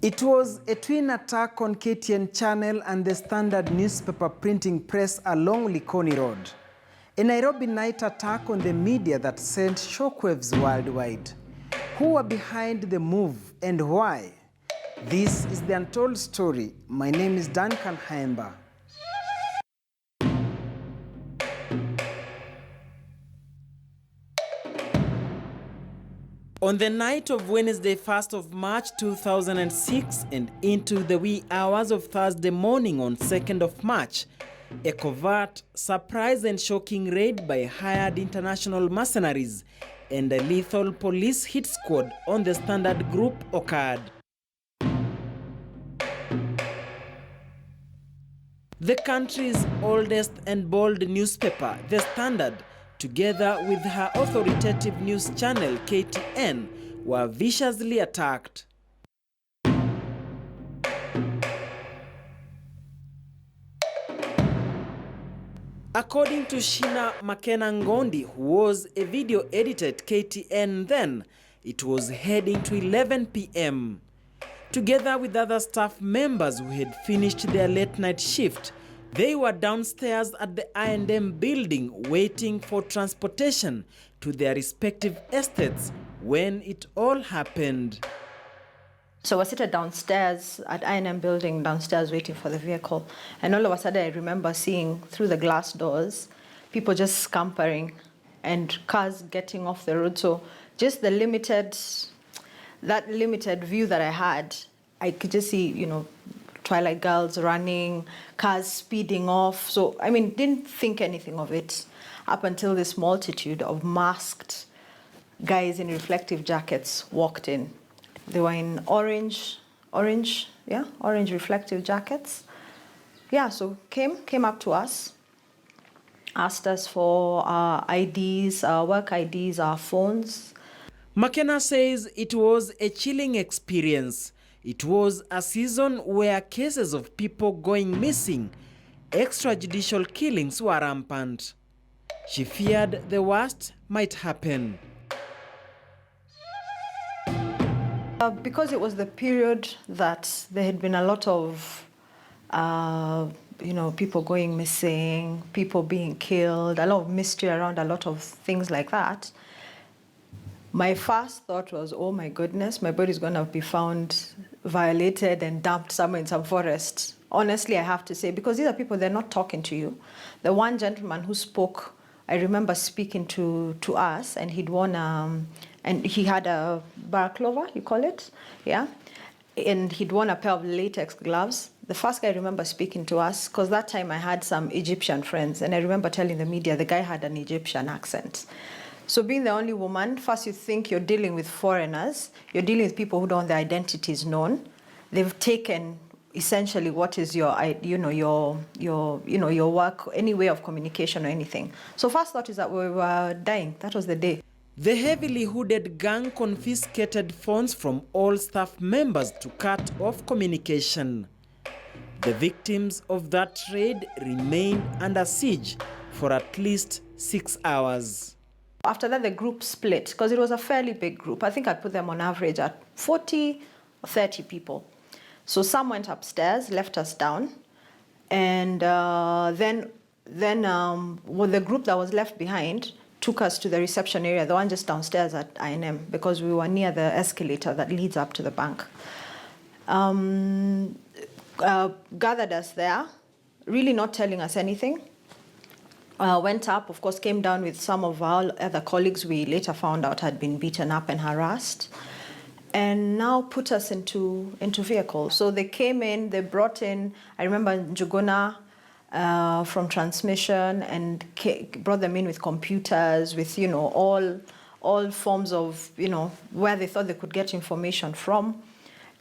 It was a twin attack on KTN channel and the Standard newspaper printing press along Likoni Road. A Nairobi night attack on the media that sent shockwaves worldwide. Who are behind the move and why? This is the Untold Story. My name is Duncan Haemba. On the night of Wednesday, 1st of March 2006 and into the wee hours of Thursday morning on 2nd of March, a covert, surprise and shocking raid by hired international mercenaries and a lethal police hit squad on the Standard Group occurred. The country's oldest and bold newspaper, The Standard, together with her authoritative news channel KTN, were viciously attacked. According to Shina Makena Ngondi, who was a video editor at KTN then, it was heading to 11 p.m. Together with other staff members who had finished their late night shift, they were downstairs at the I&M building waiting for transportation to their respective estates when it all happened. So we're seated downstairs at I&M building, downstairs waiting for the vehicle. And all of a sudden I remember seeing through the glass doors, people just scampering and cars getting off the road. So just that limited view that I had, I could just see, Twilight girls running, cars speeding off. So, didn't think anything of it up until this multitude of masked guys in reflective jackets walked in. They were in orange reflective jackets. Yeah, so came up to us, asked us for our IDs, our work IDs, our phones. Makena says it was a chilling experience. It was a season where cases of people going missing, extrajudicial killings were rampant. She feared the worst might happen. Because it was the period that there had been a lot of, people going missing, people being killed, a lot of mystery around a lot of things like that. My first thought was, oh my goodness, my body's going to be found violated and dumped somewhere in some forest. Honestly, I have to say, because these are people, they're not talking to you. The one gentleman who spoke, I remember speaking to us, and he'd worn, and he had a balaclava, you call it, yeah? And he'd worn a pair of latex gloves. The first guy I remember speaking to us, because that time I had some Egyptian friends, and I remember telling the media the guy had an Egyptian accent. So being the only woman, first you think you're dealing with foreigners, you're dealing with people who don't want their identities known. They've taken essentially what is your work, any way of communication or anything. So first thought is that we were dying. That was the day. The heavily hooded gang confiscated phones from all staff members to cut off communication. The victims of that raid remained under siege for at least 6 hours. After that, the group split, because it was a fairly big group. I think I put them on average at 40 or 30 people. So some went upstairs, left us down, and then the group that was left behind took us to the reception area, the one just downstairs at I&M, because we were near the escalator that leads up to the bank. Gathered us there, really not telling us anything. Went up, of course, came down with some of our other colleagues we later found out had been beaten up and harassed, and now put us into vehicles. So they came in, they brought in, I remember Njuguna from transmission, and brought them in with computers, with, all forms of, where they thought they could get information from,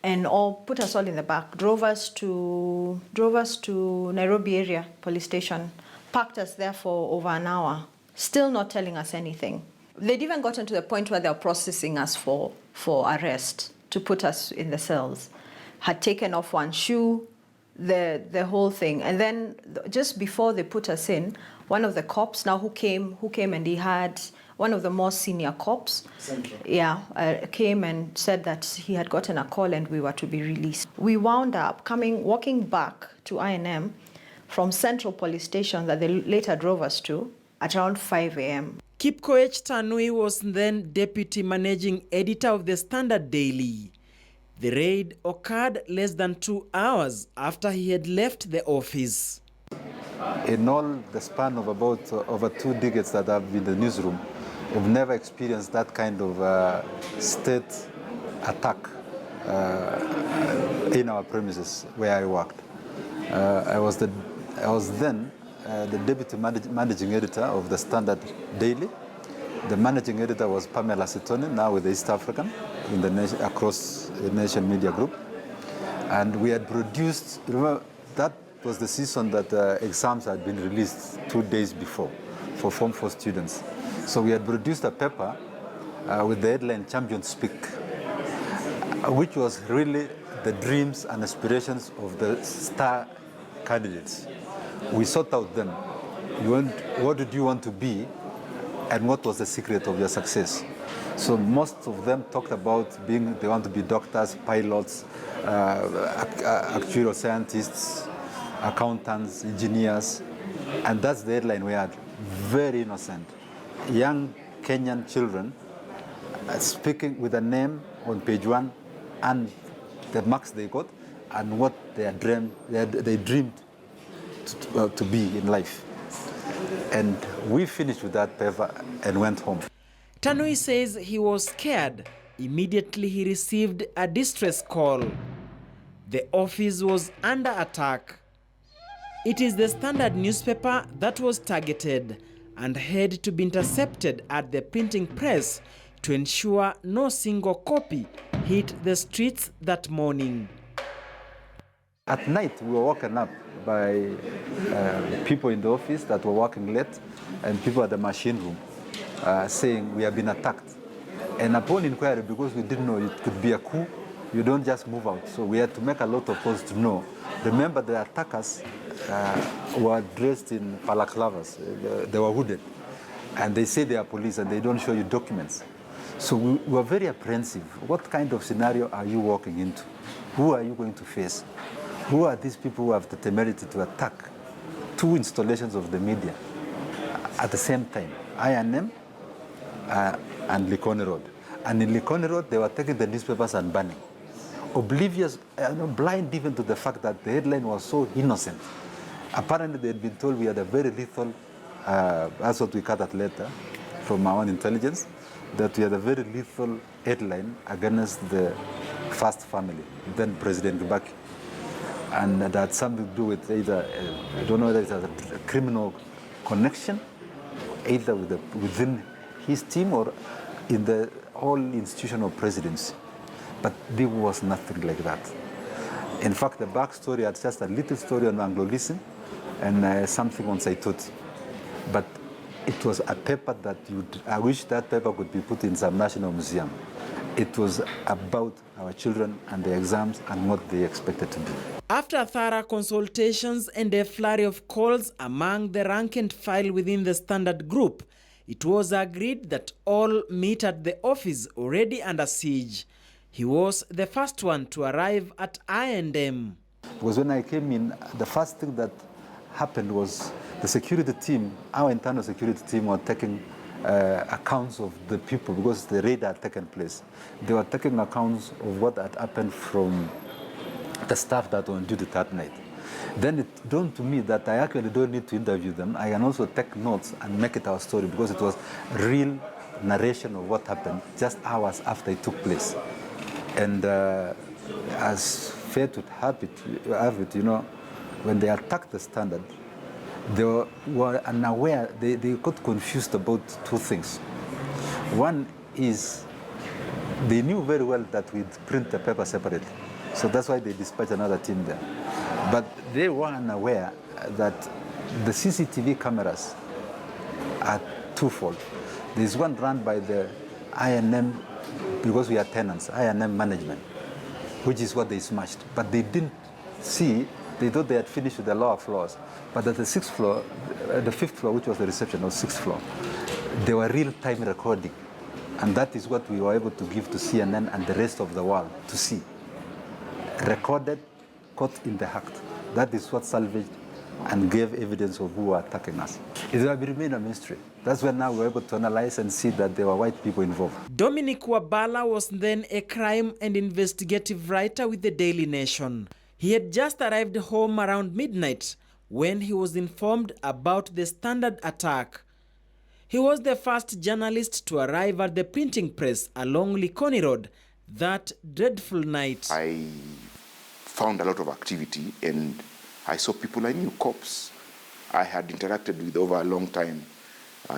and all put us all in the back, drove us to Nairobi area police station. Parked us there for over an hour, still not telling us anything. They'd even gotten to the point where they were processing us for arrest to put us in the cells. Had taken off one shoe, the whole thing. And then just before they put us in, one of the cops now who came and he had one of the more senior cops, came and said that he had gotten a call and we were to be released. We wound up walking back to INM from Central Police Station that they later drove us to at around 5 a.m. Kipkoech Tanui was then deputy managing editor of the Standard Daily. The raid occurred less than 2 hours after he had left the office. In all the span of about over 2 decades that I've been in the newsroom, I've never experienced that kind of state attack in our premises where I worked. I was then the deputy managing editor of the Standard Daily. The managing editor was Pamela Sitoni, now with the East African, in the across the Nation Media Group. And we had produced, remember, that was the season that exams had been released 2 days before for Form 4 students. So we had produced a paper with the headline Champions Speak, which was really the dreams and aspirations of the star candidates. We sought out them. What did you want to be, and what was the secret of your success? So most of them talked about they want to be doctors, pilots, actuarial scientists, accountants, engineers, and that's the headline we had. Very innocent. Young Kenyan children speaking with a name on page 1 and the marks they got and what they dreamed to be in life. And we finished with that paper and went home. Tanui says he was scared. Immediately he received a distress call. The office was under attack. It is the Standard newspaper that was targeted and had to be intercepted at the printing press to ensure no single copy hit the streets that morning. At night, we were woken up by people in the office that were working late and people at the machine room saying we have been attacked. And upon inquiry, because we didn't know it could be a coup, you don't just move out. So we had to make a lot of calls to know. Remember, the attackers were dressed in balaclavas. They were hooded. And they say they are police and they don't show you documents. So we were very apprehensive. What kind of scenario are you walking into? Who are you going to face? Who are these people who have the temerity to attack 2 installations of the media at the same time? INM and Likoni Road. And in Likoni Road, they were taking the newspapers and burning. Oblivious, blind even to the fact that the headline was so innocent. Apparently, they had been told we had a very lethal, that's what we gathered later from our own intelligence, that we had a very lethal headline against the First Family, then President Kibaki. And that had something to do with either, I don't know whether it's a criminal connection, either within his team or in the whole institution of presidency. But there was nothing like that. In fact, the backstory had just a little story on Anglo-Listen and something on Saitoti. But it was a paper that I wish that paper could be put in some national museum. It was about our children and their exams and what they expected to do. After thorough consultations and a flurry of calls among the rank and file within the Standard Group, it was agreed that all meet at the office already under siege. He was the first one to arrive at I&M. Because when I came in, the first thing that happened was the security team, our internal security team, were taking accounts of the people because the raid had taken place. They were taking accounts of what had happened from the staff that were on duty that night. Then it dawned to me that I actually don't need to interview them. I can also take notes and make it our story because it was real narration of what happened just hours after it took place. And as fate would have it, you know, when they attacked the Standard, they were unaware, they got confused about 2 things. One is they knew very well that we'd print the paper separately. So that's why they dispatched another team there. But they were unaware that the CCTV cameras are twofold. There's one run by the I&M, because we are tenants, I&M management, which is what they smashed. But they didn't see, they thought they had finished with the lower floors. But at the 6th floor, the 5th floor, which was the reception, or 6th floor, They were real-time recording. And that is what we were able to give to CNN and the rest of the world to see. Recorded, caught in the act. That is what salvaged and gave evidence of who were attacking us. It will remain a mystery. That's when now we're able to analyze and see that there were white people involved. Dominic Wabala was then a crime and investigative writer with the Daily Nation. He had just arrived home around midnight when he was informed about the Standard attack. He was the first journalist to arrive at the printing press along Likoni Road that dreadful night. I found a lot of activity and I saw people I knew, cops I had interacted with over a long time,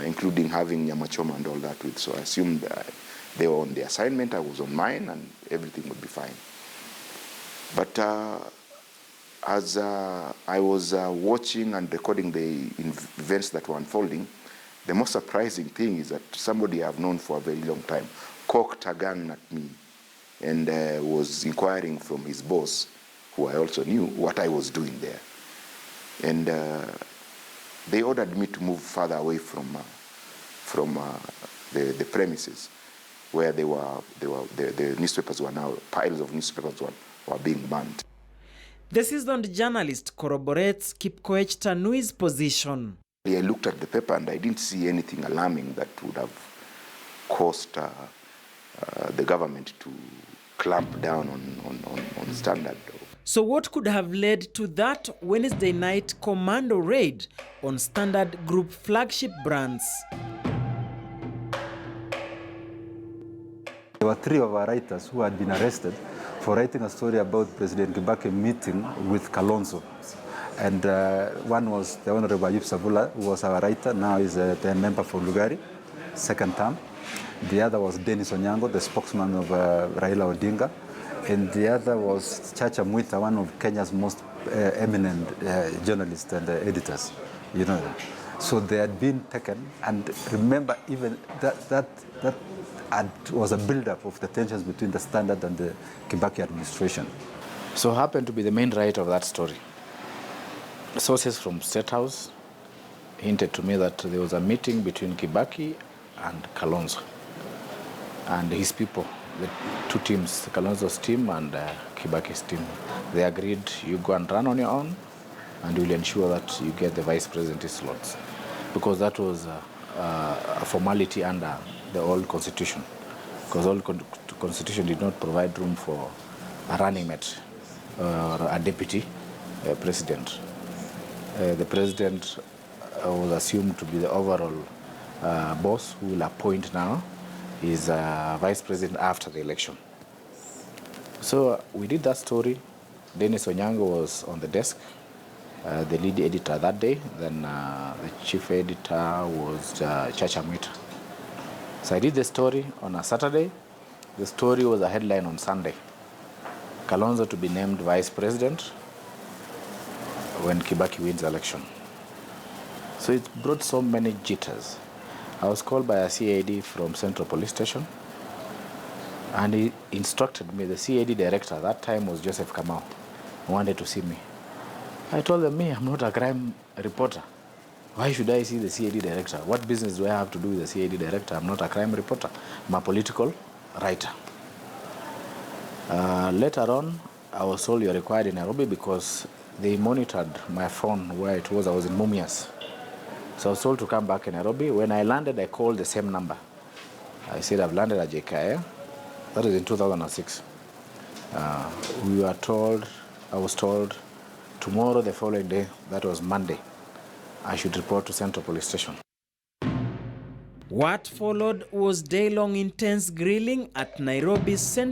including having Nyamachoma and all that with. So I assumed they were on the assignment, I was on mine, and everything would be fine. But as I was watching and recording the events that were unfolding, the most surprising thing is that somebody I've known for a very long time cocked a gun at me and was inquiring from his boss, who I also knew, what I was doing there. And they ordered me to move further away from the premises where the newspapers were now, piles of newspapers were being burned. The seasoned journalist corroborates Kipkoech Tanui's position. I looked at the paper and I didn't see anything alarming that would have caused the government to clamp down on Standard. So what could have led to that Wednesday night commando raid on Standard Group flagship brands? There were 3 of our writers who had been arrested for writing a story about President Kibaki meeting with Kalonzo. And one was the Honorable Ayub Sabula, who was our writer, now is the member for Lugari, second term. The other was Dennis Onyango, the spokesman of Raila Odinga. And the other was Chacha Mwita, one of Kenya's most eminent journalists and editors. You know that. So they had been taken, and remember even that was a build-up of the tensions between the Standard and the Kibaki administration. So I happened to be the main writer of that story. Sources from State House hinted to me that there was a meeting between Kibaki and Kalonzo and his people, the 2 teams, Kalonzo's team and Kibaki's team. They agreed, you go and run on your own and we'll ensure that you get the vice presidency slots, because that was a formality under the old constitution, because old constitution did not provide room for a running mate or a deputy president. The president was assumed to be the overall boss, who will appoint now is vice president after the election. So we did that story. Dennis Onyango was on the desk, the lead editor that day. Then the chief editor was Chacha Mwita. So I did the story on a Saturday. The story was a headline on Sunday. Kalonzo to be named vice president when Kibaki wins the election. So it brought so many jitters. I was called by a CID from Central Police Station, and he instructed me, the CID director at that time was Joseph Kamau, wanted to see me. I told them, I'm not a crime reporter. Why should I see the CID director? What business do I have to do with the CID director? I'm not a crime reporter. I'm a political writer. Later on, I was told you're required in Nairobi because they monitored my phone where it was. I was in Mumias. So I was told to come back in Nairobi. When I landed, I called the same number. I said, I've landed at JKIA. That was in 2006. I was told, tomorrow, the following day, that was Monday, I should report to Central Police Station. What followed was day-long intense grilling at Nairobi's Central